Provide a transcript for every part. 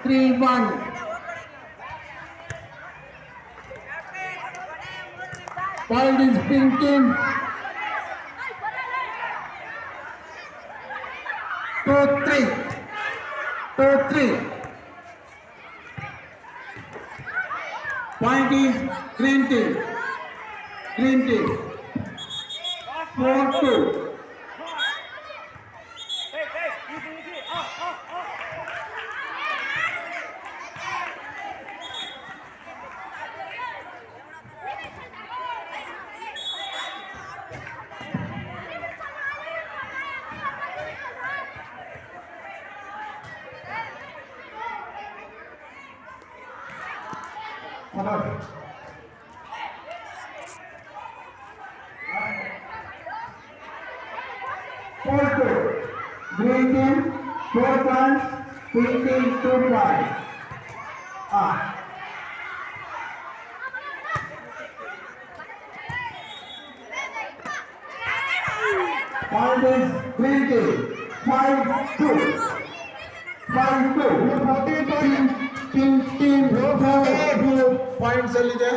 3-1. Point is pink team. 2-3. 2-3. Point is green team. Green team. 4-2. Green team 4 points, pink team 2 points. Point is green team 5-2. 5-2. Pink team 2 points alliದೆ.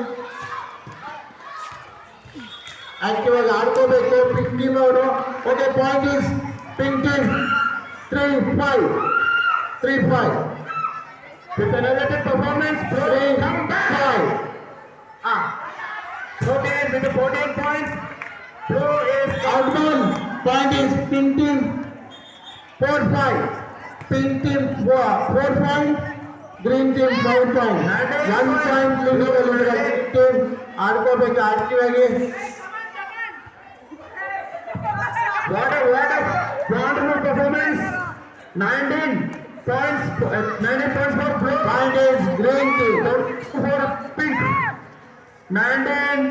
Active ಆಗಿ ಆಡ್ಕೋಬೇಕು pink team ಅವರು. Okay, point is pink team 3-5. 3-5. With an elevated performance, 3-5. Rotate with the 14 points. Blue is outdone. Point is pink team 4-5. Pink team 4 points. Green team 5 points. 1 point leading team. ಆಡ್ಕೋಬೇಕು active ಆಗಿ. What a wonderful performance. 19 points for blue. Point is green team. For pink. 19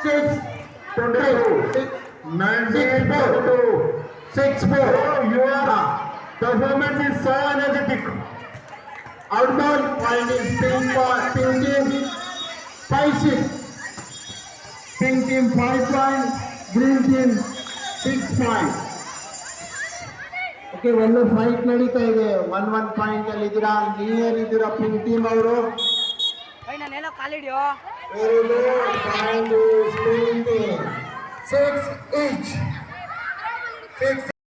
6 22. 6-4. Your performance is so energetic. Outbound point is pink team 5-6. Pink team 5 points. Green team 6 points. Okay, ಒಂದು fight ನಡೀತಾ ಇದೆ. 1-1 point ಅಲ್ಲಿ ಇದ್ದೀರಾ. Near ಇದ್ದೀರಾ pink team ಅವರು. Very good. Point 6 each. 6